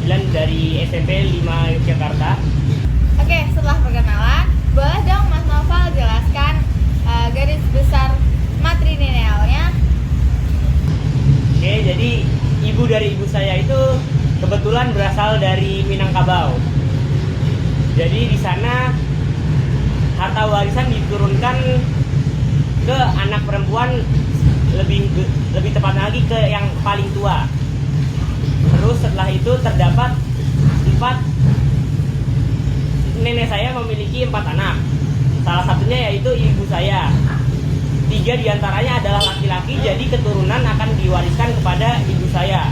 dari SMP 5 Yogyakarta. Oke, setelah perkenalan, boleh dong Mas Noval jelaskan garis besar matrilinealnya? Oke, jadi ibu dari ibu saya itu kebetulan berasal dari Minangkabau. Jadi di sana harta warisan diturunkan ke anak perempuan, lebih tepat lagi ke yang paling tua. Terus setelah itu terdapat sifat nenek saya memiliki 4 anak. Salah satunya yaitu ibu saya. 3 diantaranya adalah laki-laki, jadi keturunan akan diwariskan kepada ibu saya.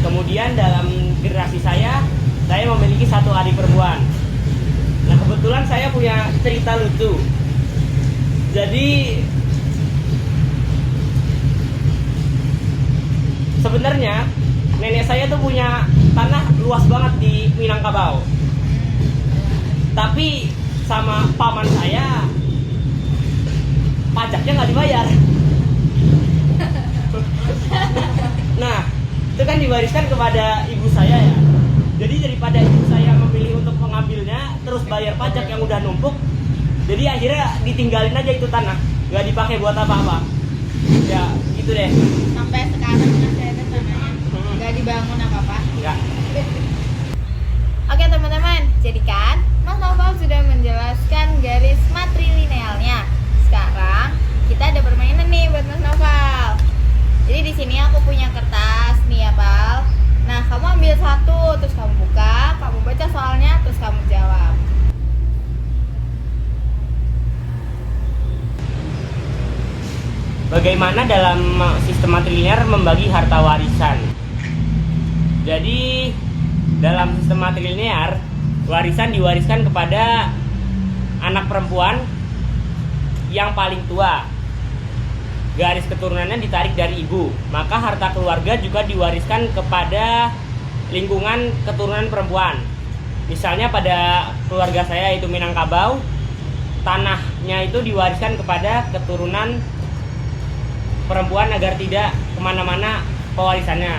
Kemudian dalam generasi saya memiliki 1 adik perempuan. Nah, kebetulan saya punya cerita lucu. Jadi sebenarnya nenek saya tuh punya tanah luas banget di Minangkabau. Tapi sama paman saya pajaknya nggak dibayar. Nah, itu kan diwariskan kepada ibu saya ya. Jadi daripada ibu saya memilih untuk mengambilnya terus bayar pajak yang udah numpuk, jadi akhirnya ditinggalin aja itu tanah, nggak dipakai buat apa-apa. Ya gitu deh. Sampai sekarang masih ada tanahnya, nggak dibangun apa-apa. Nggak. Oke teman-teman, jadi kan Mas Noval sudah menjelaskan garis matrilinealnya. Sekarang kita ada permainan nih buat Mas Noval. Jadi di sini aku punya kertas nih ya, Pal. Nah, kamu ambil satu, terus kamu buka, kamu baca soalnya, terus kamu jawab. Bagaimana dalam sistem matrilinear membagi harta warisan? Jadi dalam sistem matrilinear, warisan diwariskan kepada anak perempuan yang paling tua. Garis keturunannya ditarik dari ibu, maka harta keluarga juga diwariskan kepada lingkungan keturunan perempuan. Misalnya pada keluarga saya itu Minangkabau, tanahnya itu diwariskan kepada keturunan perempuan agar tidak kemana-mana pewarisannya.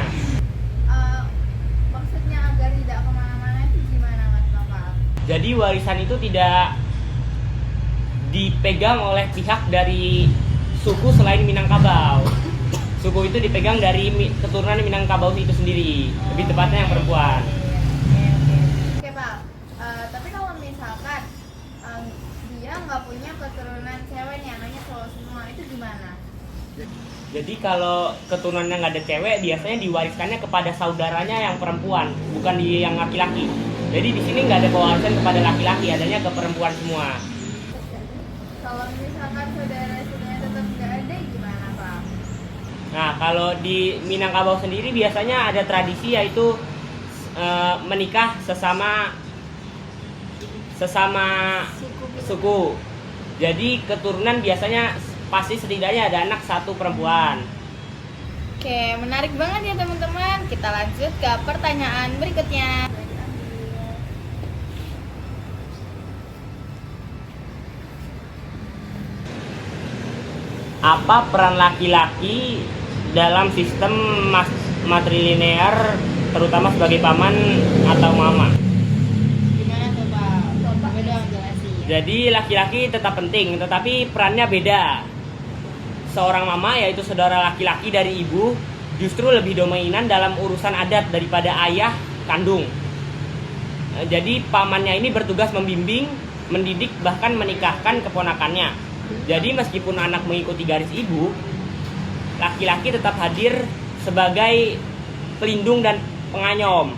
Maksudnya agar tidak kemana-mana itu gimana Mas Noval? Jadi warisan itu tidak dipegang oleh pihak dari suku selain Minangkabau. Suku itu dipegang dari keturunan Minangkabau itu sendiri, lebih tepatnya yang perempuan. Oke Pak, tapi kalau misalkan dia nggak punya keturunan cewek nih, anaknya cowok semua, itu gimana? Jadi kalau keturunannya nggak ada cewek, biasanya diwariskannya kepada saudaranya yang perempuan, bukan yang laki-laki. Jadi di sini nggak ada pewarisan kepada laki-laki, adanya ke perempuan semua. Kalau misalkan saudara-saudaranya tetap nggak ada, gimana Pak? Nah, kalau di Minangkabau sendiri biasanya ada tradisi yaitu menikah sesama suku. Jadi keturunan biasanya pasti setidaknya ada anak 1 perempuan. Oke, menarik banget ya teman-teman. Kita lanjut ke pertanyaan berikutnya. Apa peran laki-laki dalam sistem matrilinear, terutama sebagai paman atau mama? Gimana tuh Pak? Coba dong jelasin. Jadi laki-laki tetap penting, tetapi perannya beda. Seorang mama, yaitu saudara laki-laki dari ibu, justru lebih dominan dalam urusan adat daripada ayah kandung. Jadi pamannya ini bertugas membimbing, mendidik, bahkan menikahkan keponakannya. Jadi meskipun anak mengikuti garis ibu, laki-laki tetap hadir sebagai pelindung dan penganyom.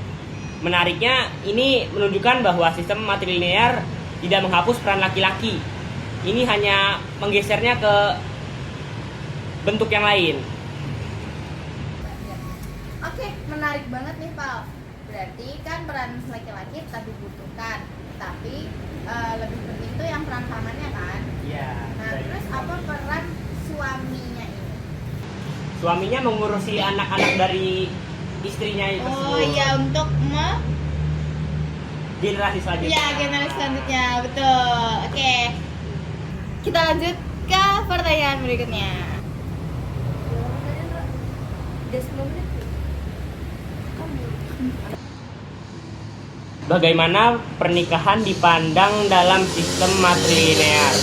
Menariknya, ini menunjukkan bahwa sistem matrilinear tidak menghapus peran laki-laki. Ini hanya menggesernya ke bentuk yang lain. Oke, menarik banget nih Pak. Berarti kan peran laki-laki tetap dibutuhkan, tapi lebih penting itu yang peran pamannya kan? Iya. Nah, terus apa peran suaminya ini? Suaminya mengurusi anak-anak dari istrinya itu. Oh iya, untuk generasi selanjutnya. Iya, generasi selanjutnya, betul. Oke. Kita lanjut ke pertanyaan berikutnya. bagaimana pernikahan dipandang dalam sistem matrilinear.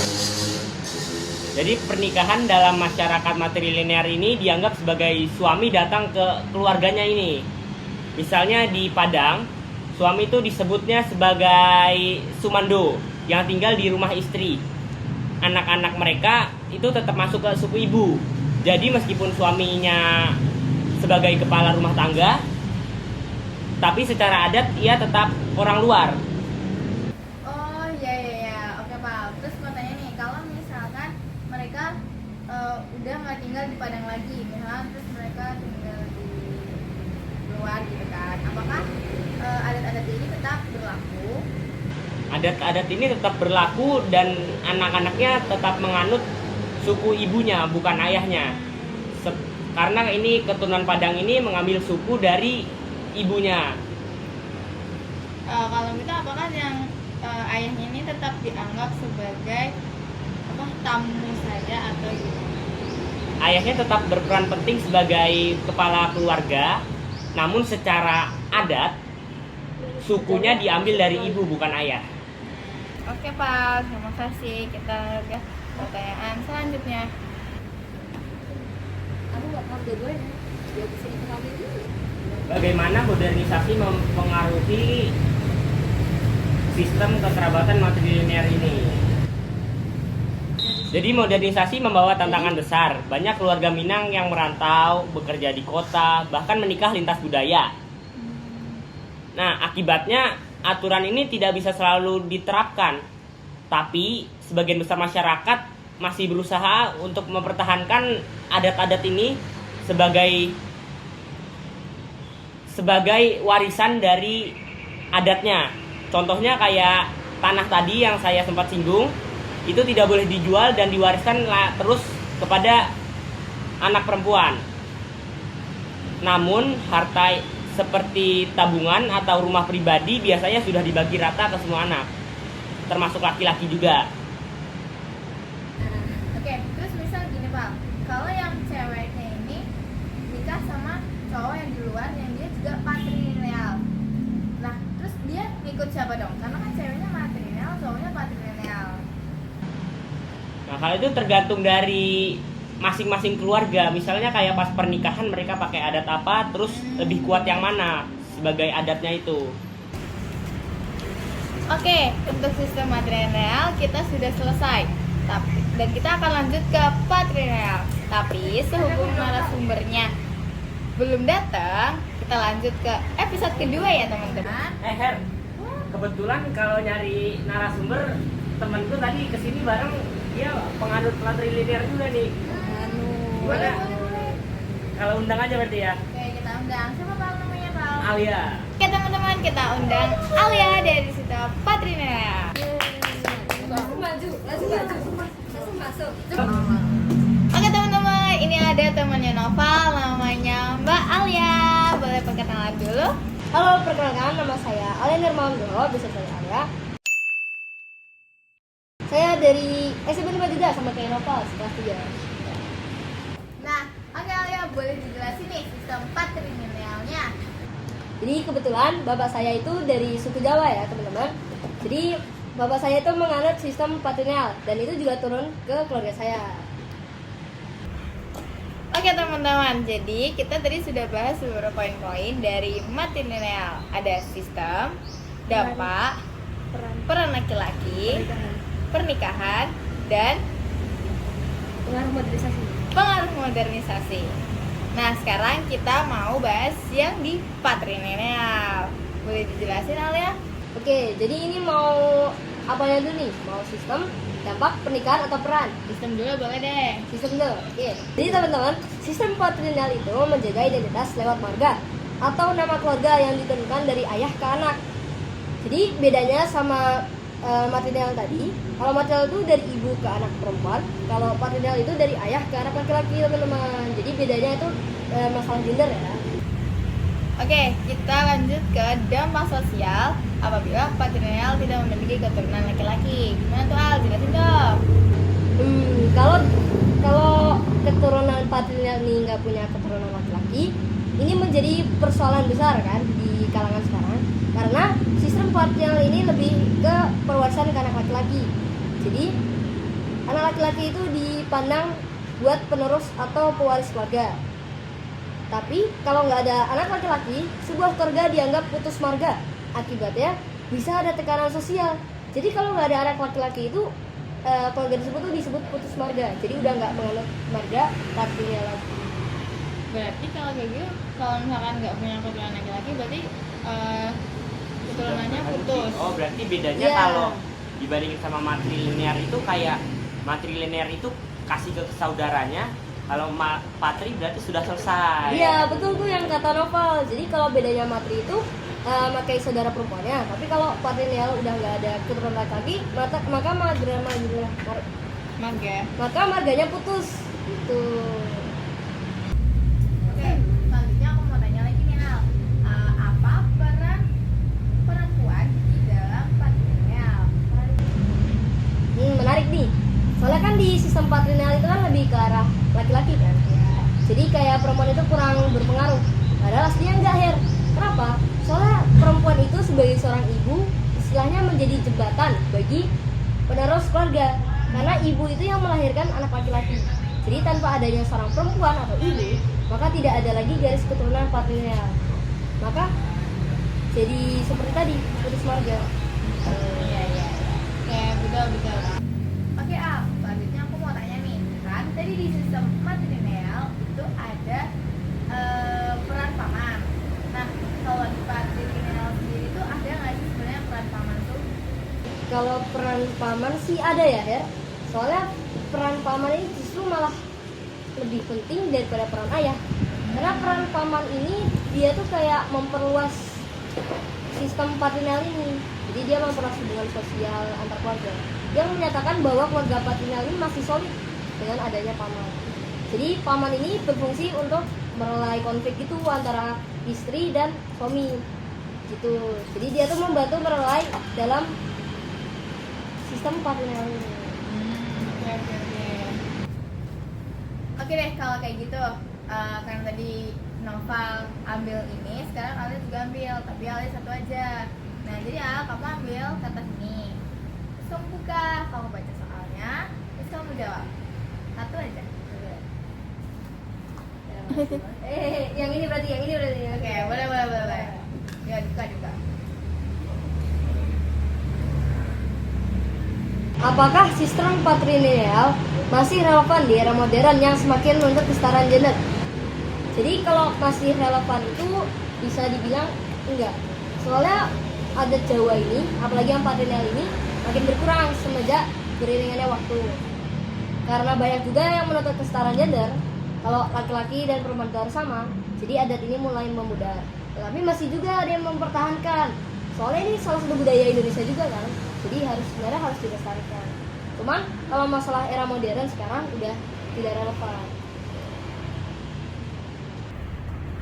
Jadi pernikahan dalam masyarakat matrilinear ini dianggap sebagai suami datang ke keluarganya ini. Misalnya di Padang, suami itu disebutnya sebagai sumando yang tinggal di rumah istri. Anak-anak mereka itu tetap masuk ke suku ibu. Jadi meskipun suaminya sebagai kepala rumah tangga, tapi secara adat ia tetap orang luar. Oh iya, oke Pak. Terus mau tanya nih, kalau misalkan mereka udah nggak tinggal di Padang lagi, misalnya terus mereka tinggal di luar gitu kan, apakah adat-adat ini tetap berlaku? Adat-adat ini tetap berlaku dan anak-anaknya tetap menganut suku ibunya, bukan ayahnya. Karena ini keturunan Padang ini mengambil suku dari ibunya. Kalau gitu apakah yang ayahnya ini tetap dianggap sebagai tamu saja atau gimana? Ayahnya tetap berperan penting sebagai kepala keluarga, namun secara adat sukunya diambil dari ibu, bukan ayah. Oke Pak, terima kasih. Kita ke pertanyaan selanjutnya. Aku nggak tahu dua-duanya. Dia bisa dikenali dulu. Bagaimana modernisasi mempengaruhi sistem kekerabatan matrilinear ini? Jadi modernisasi membawa tantangan besar. Banyak keluarga Minang yang merantau, bekerja di kota, bahkan menikah lintas budaya. Nah, akibatnya aturan ini tidak bisa selalu diterapkan. Tapi sebagian besar masyarakat masih berusaha untuk mempertahankan adat-adat ini sebagai warisan dari adatnya. Contohnya kayak tanah tadi yang saya sempat singgung, itu tidak boleh dijual dan diwariskan terus kepada anak perempuan. Namun harta seperti tabungan atau rumah pribadi biasanya sudah dibagi rata ke semua anak, termasuk laki-laki juga. Oke, terus misal gini Pak, kalau yang ceweknya ini nikah sama cowok yang di luar yang dia juga patrilineal, nah terus dia ngikut siapa dong? Karena kan ceweknya matrilineal, cowoknya patrilineal. Nah, hal itu tergantung dari masing-masing keluarga. Misalnya kayak pas pernikahan mereka pakai adat apa, terus lebih kuat yang mana sebagai adatnya itu. Oke, untuk sistem matrilineal kita sudah selesai. Dan kita akan lanjut ke patrilineal. Tapi sehubung narasumbernya belum datang, kita lanjut ke episode kedua ya teman-teman. Her, kebetulan kalau nyari narasumber, temanku tadi kesini bareng, dia penganut matrilinear juga nih. Boleh. Kalau undang aja berarti ya. Oke, kita undang. Siapa Pak namanya Pak? Alia. Oke teman-teman, kita undang Alia dari sistem patrilineal. Langsung maju, langsung masuk. Oke teman-teman, ini ada temannya Noval, namanya Mbak Alia. Boleh perkenalan dulu? Halo, perkenalkan nama saya Alia Nirmawanggoho, bisa saya Alia. Saya dari SMP 53 sama kayak Noval, kelas 3. Nah, oke Alia, boleh dijelasin nih sistem patrilinealnya? Jadi kebetulan bapak saya itu dari suku Jawa ya teman-teman. Jadi bapak saya itu menganut sistem patrilineal dan itu juga turun ke keluarga saya. Oke teman-teman, jadi kita tadi sudah bahas beberapa poin-poin dari matrilineal. Ada sistem, dampak, peran laki-laki, pernikahan, dan pengaruh modernisasi. Nah, sekarang kita mau bahas yang di patrilineal. Boleh dijelasin Alia? Oke, jadi ini mau apanya dulu nih? Mau sistem, dampak, pernikahan, atau peran? Sistem dulu boleh deh. Sistem dulu, oke. Jadi teman-teman, sistem patrilineal itu menjaga identitas lewat marga atau nama keluarga yang diturunkan dari ayah ke anak. Jadi bedanya sama matrilineal tadi, kalau matrilineal itu dari ibu ke anak perempuan, kalau patrilineal itu dari ayah ke anak laki-laki teman-teman. Jadi bedanya itu masalah gender ya. Oke, kita lanjut ke dampak sosial apabila patrilineal tidak memiliki keturunan laki-laki. Gimana tuh Al? Jelasin dong. Kalau keturunan patrilineal ini nggak punya keturunan laki-laki, ini menjadi persoalan besar kan di kalangan sekarang, karena sistem patrilineal ini lebih ke perwarisan ke anak laki-laki. Jadi anak laki-laki itu dipandang buat penerus atau pewaris keluarga. Tapi kalau nggak ada anak laki-laki, sebuah keluarga dianggap putus marga. Akibatnya bisa ada tekanan sosial. Jadi kalau nggak ada anak laki-laki itu keluarga tersebut tuh disebut putus marga. Jadi udah nggak menganut marga patrilineal lagi. Berarti kalau kayak gitu, kalau misalkan nggak punya keturunan laki-laki, berarti keturunannya putus. Oh, berarti bedanya Iya. kalau dibandingin sama matrilinear itu kayak matrilinear itu kasih ke saudaranya, kalau patri berarti sudah selesai. Iya betul tuh yang kata Noval. Jadi kalau bedanya matri itu pakai saudara perempuannya. Tapi kalau patrilineal udah nggak ada keturunan laki-laki, maka marganya putus. Gitu. Oke, selanjutnya aku mau tanya lagi nih Al, apa peran perempuan di dalam patrilineal? Menarik nih. Soalnya kan di sistem patrilineal itu kan lebih ke arah laki-laki kan. Jadi kayak perempuan itu kurang berpengaruh. Padahal aslinya enggak, Her. Kenapa? Soalnya perempuan itu sebagai seorang ibu istilahnya menjadi jembatan bagi penerus keluarga. Karena ibu itu yang melahirkan anak laki-laki. Jadi tanpa adanya seorang perempuan atau ibu, maka tidak ada lagi garis keturunan patrilineal. Maka jadi seperti tadi, putus marga. Iya. Oke, betul. Oke Al, selanjutnya aku mau tanya nih, kan tadi di sistem matrilineal itu ada peran paman. Nah, kalau di patrilineal sendiri itu ada nggak sih sebenarnya peran paman tuh? Kalau peran paman sih ada ya, Her. Soalnya peran paman ini justru malah lebih penting daripada peran ayah. Karena peran paman ini dia tuh kayak memperluas sistem patrilineal ini. Jadi dia memperluas hubungan sosial antar keluarga, yang menyatakan bahwa keluarga patrilineal ini masih solid dengan adanya paman. Jadi paman ini berfungsi untuk merelai konflik itu antara istri dan suami gitu. Jadi dia tuh membantu merelai dalam sistem patrilineal ini. Oke deh, kalau kayak gitu, karena tadi Noval ambil ini, sekarang Alia juga ambil, tapi Alia satu aja. Nah, jadi Al, kamu ambil kertas ini, terus kamu buka, kamu baca soalnya, terus kamu jawab. Satu aja. Yang ini berarti. Oke, boleh. Ya, juga. Apakah sistem patrilineal masih relevan di era modern yang semakin menuntut kesetaraan gender? Jadi kalau masih relevan itu bisa dibilang enggak. Soalnya adat Jawa ini, apalagi yang patrilineal ini, makin berkurang semenjak beriringannya waktu. Karena banyak juga yang menuntut kesetaraan gender, kalau laki-laki dan perempuan itu harus sama, jadi adat ini mulai memudar. Tapi masih juga ada yang mempertahankan. Soalnya ini salah satu budaya Indonesia juga kan, jadi sebenarnya harus dilestarikan. Cuman kalau masalah era modern sekarang udah tidak relevan.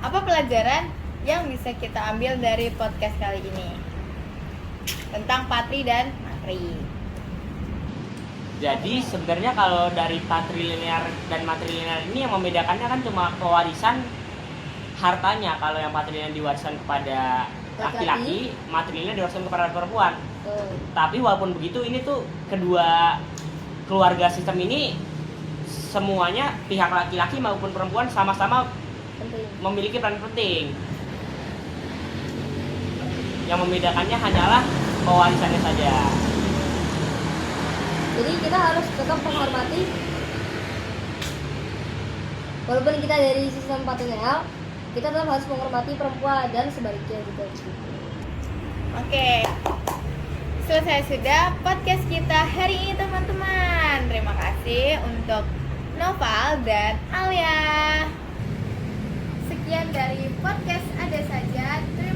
Apa pelajaran yang bisa kita ambil dari podcast kali ini tentang patri dan matri? Jadi sebenarnya kalau dari patrilinear dan matrilinear ini yang membedakannya kan cuma pewarisan hartanya. Kalau yang patrilinear diwariskan kepada laki-laki, matrilinear diwariskan kepada perempuan. Tapi walaupun begitu, ini tuh kedua keluarga sistem ini semuanya pihak laki-laki maupun perempuan sama-sama Penting. memiliki peran penting. Yang membedakannya hanyalah pewarisannya saja. Jadi kita harus tetap menghormati, walaupun kita dari sistem patrilineal, kita tetap harus menghormati perempuan dan sebaliknya juga. Oke, selesai sudah podcast kita hari ini teman-teman. Terima kasih untuk Noval dan Alia. Sekian dari podcast Ada Saja. Terima